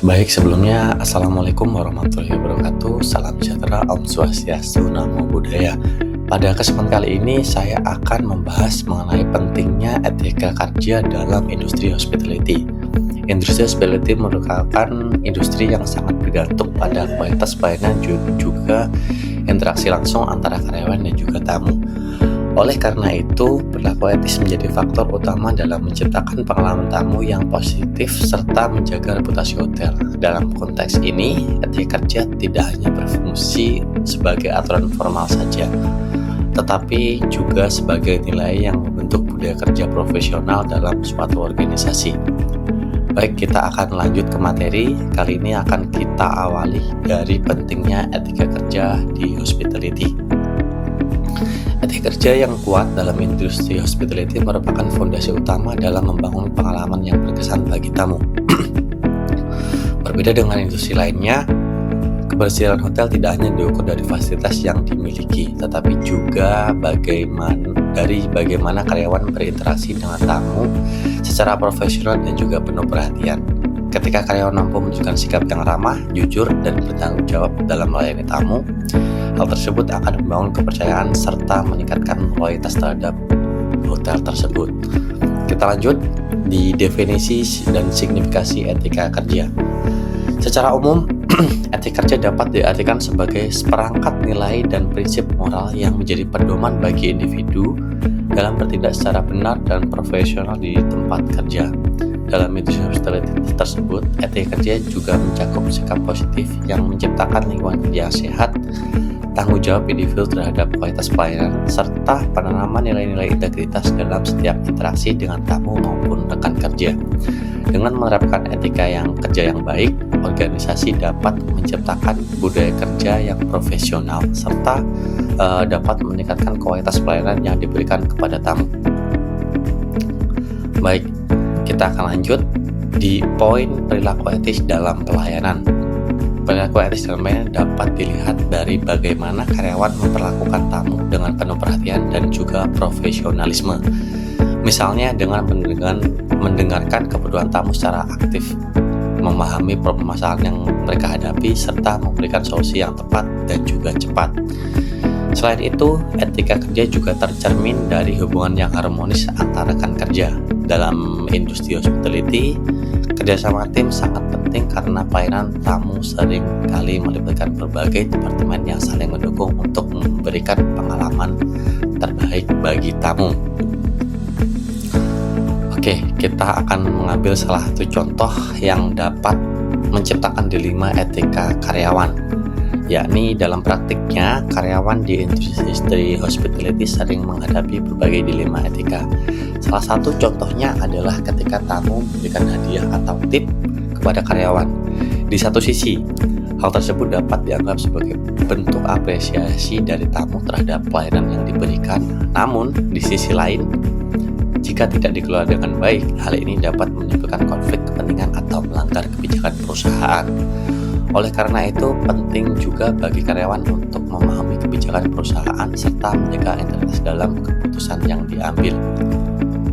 Baik, sebelumnya Assalamualaikum warahmatullahi wabarakatuh. Salam sejahtera, Om Swastiastu, Namo Buddhaya. Pada kesempatan kali ini saya akan membahas mengenai pentingnya etika kerja dalam industri hospitality. Industri hospitality merupakan industri yang sangat bergantung pada kualitas pelayanan juga interaksi langsung antara karyawan dan juga tamu. Oleh karena itu, perilaku etis menjadi faktor utama dalam menciptakan pengalaman tamu yang positif serta menjaga reputasi hotel. Dalam konteks ini, etika kerja tidak hanya berfungsi sebagai aturan formal saja, tetapi juga sebagai nilai yang membentuk budaya kerja profesional dalam suatu organisasi. Baik, kita akan lanjut ke materi. Kali ini akan kita awali dari pentingnya etika kerja di hospitality. Etika kerja yang kuat dalam industri hospitality merupakan fondasi utama dalam membangun pengalaman yang berkesan bagi tamu. Berbeda dengan industri lainnya, kebersihan hotel tidak hanya diukur dari fasilitas yang dimiliki, tetapi juga bagaimana karyawan berinteraksi dengan tamu secara profesional dan juga penuh perhatian. Ketika karyawan mampu menunjukkan sikap yang ramah, jujur, dan bertanggung jawab dalam melayani tamu, hal tersebut akan membangun kepercayaan serta meningkatkan loyalitas terhadap hotel tersebut. Kita lanjut di definisi dan signifikasi etika kerja. Secara umum, etika kerja dapat diartikan sebagai seperangkat nilai dan prinsip moral yang menjadi pedoman bagi individu dalam bertindak secara benar dan profesional di tempat kerja. Dalam industri hospitality tersebut, etika kerja juga mencakup sikap positif yang menciptakan lingkungan kerja yang sehat, tanggung jawab individu terhadap kualitas pelayanan, serta penanaman nilai-nilai integritas dalam setiap interaksi dengan tamu maupun rekan kerja. Dengan menerapkan etika kerja yang baik, organisasi dapat menciptakan budaya kerja yang profesional, serta dapat meningkatkan kualitas pelayanan yang diberikan kepada tamu. Baik, kita akan lanjut di poin perilaku etis dalam pelayanan. Perilaku etis dalam pelayanan dapat dilihat dari bagaimana karyawan memperlakukan tamu dengan penuh perhatian dan juga profesionalisme. Misalnya dengan mendengarkan kebutuhan tamu secara aktif, memahami permasalahan yang mereka hadapi, serta memberikan solusi yang tepat dan juga cepat. Selain itu, etika kerja juga tercermin dari hubungan yang harmonis antara rekan kerja. Dalam industri hospitality, kerjasama tim sangat penting karena pelayanan tamu sering kali melibatkan berbagai departemen yang saling mendukung untuk memberikan pengalaman terbaik bagi tamu. Oke, kita akan mengambil salah satu contoh yang dapat menciptakan dilema etika karyawan. Yakni dalam praktiknya, karyawan di industri hospitality sering menghadapi berbagai dilema etika. Salah satu contohnya adalah ketika tamu memberikan hadiah atau tip kepada karyawan. Di satu sisi, hal tersebut dapat dianggap sebagai bentuk apresiasi dari tamu terhadap pelayanan yang diberikan. Namun, di sisi lain, jika tidak dikelola dengan baik, hal ini dapat menimbulkan konflik kepentingan atau melanggar kebijakan perusahaan. Oleh karena itu, penting juga bagi karyawan untuk memahami kebijakan perusahaan serta menjaga integritas dalam keputusan yang diambil.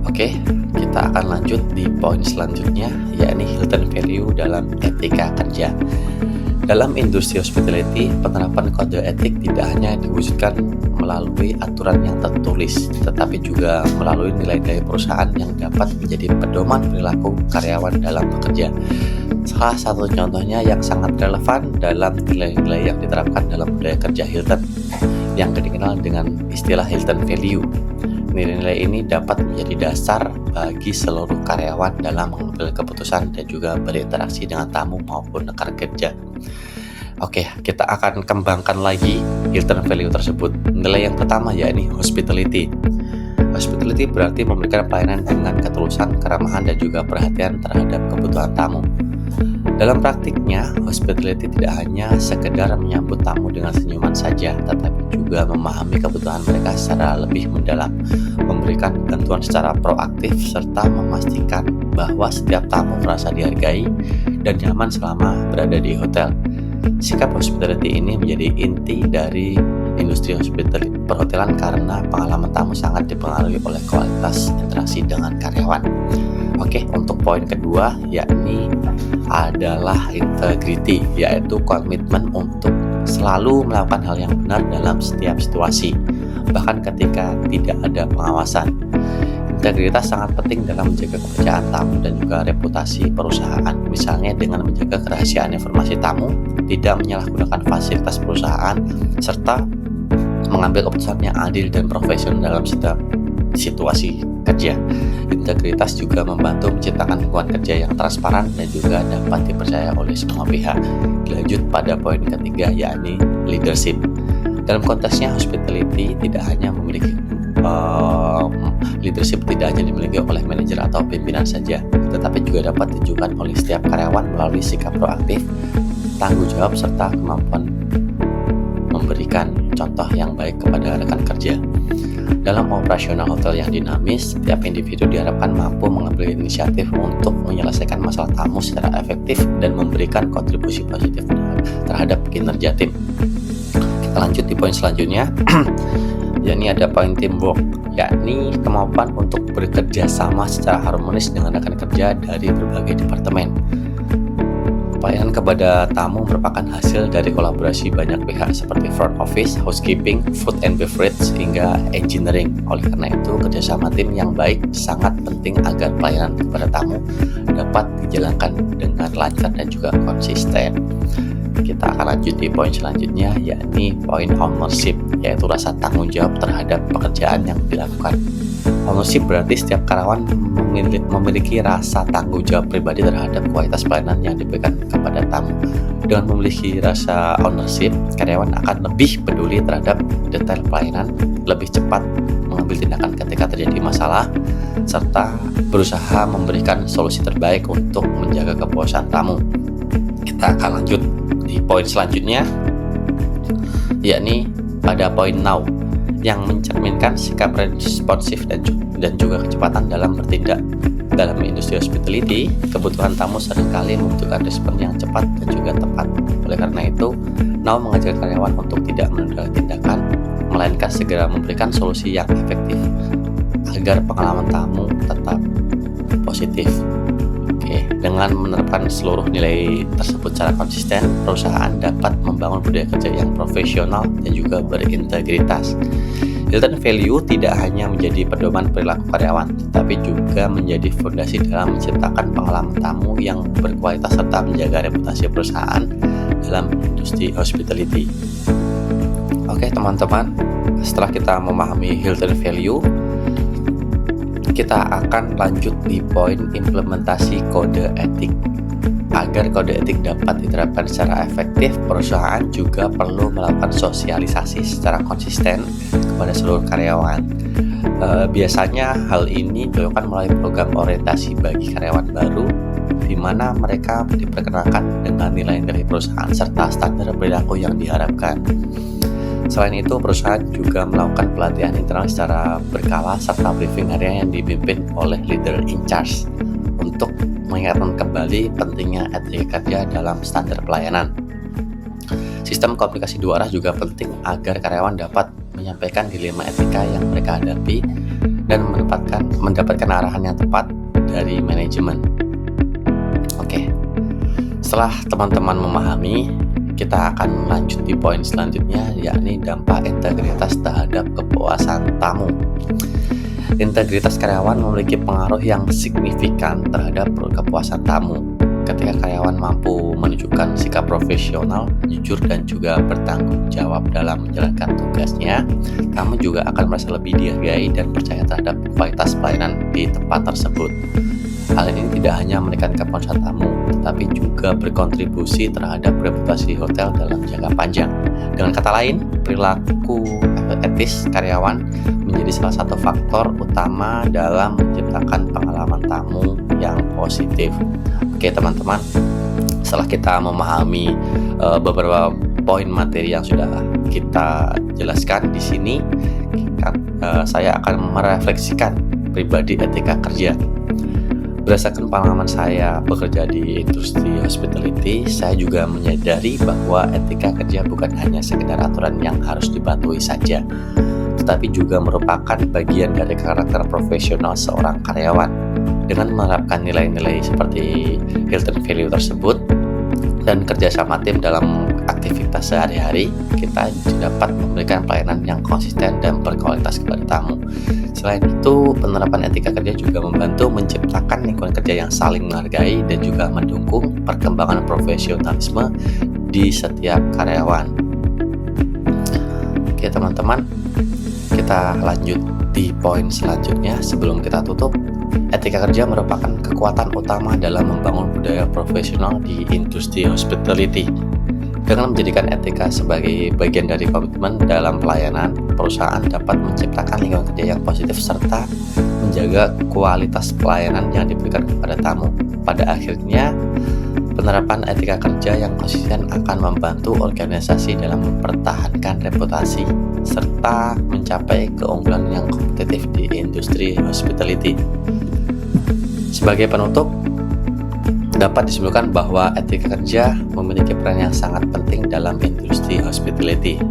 Oke, kita akan lanjut di poin selanjutnya, yakni Hilton Value dalam etika kerja. Dalam industri hospitality, penerapan kode etik tidak hanya diwujudkan melalui aturan yang tertulis, tetapi juga melalui nilai-nilai perusahaan yang dapat menjadi pedoman perilaku karyawan dalam bekerja. Salah satu contohnya yang sangat relevan dalam nilai-nilai yang diterapkan dalam budaya kerja Hilton, yang dikenal dengan istilah Hilton Value. Nilai-nilai ini dapat menjadi dasar bagi seluruh karyawan dalam mengambil keputusan dan juga berinteraksi dengan tamu maupun rekan kerja. Oke, kita akan kembangkan lagi Hilton Value tersebut. Nilai yang pertama yakni hospitality. Hospitality berarti memberikan pelayanan dengan ketulusan, keramahan, dan juga perhatian terhadap kebutuhan tamu. Dalam praktiknya, hospitality tidak hanya sekedar menyambut tamu dengan senyuman saja, tetapi juga memahami kebutuhan mereka secara lebih mendalam, memberikan bantuan secara proaktif, serta memastikan bahwa setiap tamu merasa dihargai dan nyaman selama berada di hotel. Sikap hospitality ini menjadi inti dari industri hospitality perhotelan karena pengalaman tamu sangat dipengaruhi oleh kualitas interaksi dengan karyawan. Oke, untuk poin kedua yakni adalah integrity, yaitu komitmen untuk selalu melakukan hal yang benar dalam setiap situasi, bahkan ketika tidak ada pengawasan. Integritas sangat penting dalam menjaga kepercayaan tamu dan juga reputasi perusahaan, misalnya dengan menjaga kerahasiaan informasi tamu, tidak menyalahgunakan fasilitas perusahaan, serta mengambil keputusan yang adil dan profesional dalam setiap situasi kerja. Integritas juga membantu menciptakan lingkungan kerja yang transparan dan juga dapat dipercaya oleh semua pihak. Lanjut pada poin ketiga, yakni leadership. Dalam konteksnya hospitality tidak hanya memiliki leadership tidak hanya dimiliki oleh manajer atau pimpinan saja, tetapi juga dapat ditunjukkan oleh setiap karyawan melalui sikap proaktif, tanggung jawab, serta kemampuan memberikan contoh yang baik kepada rekan kerja. Dalam operasional hotel yang dinamis, setiap individu diharapkan mampu mengambil inisiatif untuk menyelesaikan masalah tamu secara efektif dan memberikan kontribusi positif terhadap kinerja tim. Kita lanjut di poin selanjutnya. Yakni ada poin teamwork, yakni kemampuan untuk bekerja sama secara harmonis dengan rekan kerja dari berbagai departemen. Pelayanan kepada tamu merupakan hasil dari kolaborasi banyak pihak seperti front office, housekeeping, food and beverage, hingga engineering. Oleh karena itu, kerjasama tim yang baik sangat penting agar pelayanan kepada tamu dapat dijalankan dengan lancar dan juga konsisten. Kita akan lanjut di poin selanjutnya, yakni poin ownership, yaitu rasa tanggung jawab terhadap pekerjaan yang dilakukan. Ownership berarti setiap karyawan memiliki rasa tanggung jawab pribadi terhadap kualitas pelayanan yang diberikan kepada tamu. Dengan memiliki rasa ownership, karyawan akan lebih peduli terhadap detail pelayanan, lebih cepat mengambil tindakan ketika terjadi masalah, serta berusaha memberikan solusi terbaik untuk menjaga kepuasan tamu. Kita akan lanjut di poin selanjutnya, yakni pada poin now, yang mencerminkan sikap responsif dan juga kecepatan dalam bertindak. Dalam industri hospitality, kebutuhan tamu seringkali membutuhkan respon yang cepat dan juga tepat. Oleh karena itu, now mengajak karyawan untuk tidak menunda tindakan, melainkan segera memberikan solusi yang efektif agar pengalaman tamu tetap positif. Dengan menerapkan seluruh nilai tersebut secara konsisten, perusahaan dapat membangun budaya kerja yang profesional dan juga berintegritas. Hilton Value tidak hanya menjadi pedoman perilaku karyawan, tetapi juga menjadi fondasi dalam menciptakan pengalaman tamu yang berkualitas serta menjaga reputasi perusahaan dalam industri hospitality. Oke teman-teman, setelah kita memahami Hilton Value, kita akan lanjut di poin implementasi kode etik. Agar kode etik dapat diterapkan secara efektif, perusahaan juga perlu melakukan sosialisasi secara konsisten kepada seluruh karyawan. Biasanya hal ini dilakukan melalui program orientasi bagi karyawan baru, di mana mereka diperkenalkan dengan nilai-nilai perusahaan serta standar perilaku yang diharapkan. Selain itu, perusahaan juga melakukan pelatihan internal secara berkala serta briefing harian yang dipimpin oleh leader in charge untuk mengingatkan kembali pentingnya etika kerja dalam standar pelayanan. Sistem komunikasi dua arah juga penting agar karyawan dapat menyampaikan dilema etika yang mereka hadapi dan mendapatkan arahan yang tepat dari manajemen. Oke, setelah teman-teman memahami, kita akan lanjut di poin selanjutnya, yakni dampak integritas terhadap kepuasan tamu. Integritas karyawan memiliki pengaruh yang signifikan terhadap kepuasan tamu. Ketika karyawan mampu menunjukkan sikap profesional, jujur, dan juga bertanggung jawab dalam menjalankan tugasnya, tamu juga akan merasa lebih dihargai dan percaya terhadap kualitas pelayanan di tempat tersebut. Hal ini tidak hanya menekan kepuasan tamu, tetapi juga berkontribusi terhadap reputasi hotel dalam jangka panjang. Dengan kata lain, perilaku etis karyawan menjadi salah satu faktor utama dalam menciptakan pengalaman tamu yang positif. Oke teman-teman, setelah kita memahami beberapa poin materi yang sudah kita jelaskan di sini, saya akan merefleksikan pribadi etika kerja. Berdasarkan pengalaman saya bekerja di industri hospitality, saya juga menyadari bahwa etika kerja bukan hanya sekedar aturan yang harus dipatuhi saja, tetapi juga merupakan bagian dari karakter profesional seorang karyawan. Dengan menerapkan nilai-nilai seperti Hilton Value tersebut dan kerjasama tim dalam aktivitas sehari-hari, kita dapat memberikan pelayanan yang konsisten dan berkualitas kepada tamu. Selain itu, penerapan etika kerja juga membantu menciptakan lingkungan kerja yang saling menghargai dan juga mendukung perkembangan profesionalisme di setiap karyawan. Oke teman-teman, kita lanjut di poin selanjutnya. Sebelum kita tutup, etika kerja merupakan kekuatan utama dalam membangun budaya profesional di industri hospitality. Dengan menjadikan etika sebagai bagian dari komitmen dalam pelayanan, perusahaan dapat menciptakan lingkungan kerja yang positif serta menjaga kualitas pelayanan yang diberikan kepada tamu. Pada akhirnya, penerapan etika kerja yang konsisten akan membantu organisasi dalam mempertahankan reputasi serta mencapai keunggulan yang kompetitif di industri hospitality. Sebagai penutup, dapat disimpulkan bahwa etika kerja memiliki peran yang sangat penting dalam industri hospitality.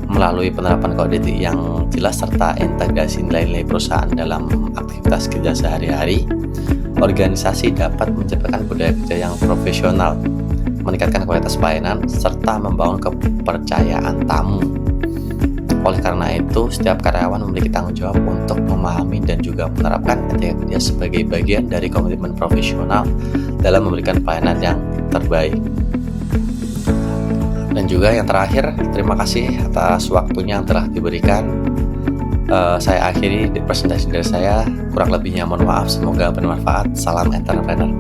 Melalui penerapan kode etik yang jelas serta integrasi nilai-nilai perusahaan dalam aktivitas kerja sehari-hari, organisasi dapat menciptakan budaya kerja yang profesional, meningkatkan kualitas pelayanan, serta membangun kepercayaan tamu. Oleh karena itu, setiap karyawan memiliki tanggung jawab untuk memahami dan juga menerapkan etika kerja sebagai bagian dari komitmen profesional dalam memberikan pelayanan yang terbaik. Dan juga yang terakhir, terima kasih atas waktunya yang telah diberikan. Saya akhiri presentasi dari saya. Kurang lebihnya mohon maaf, semoga bermanfaat. Salam entrepreneur.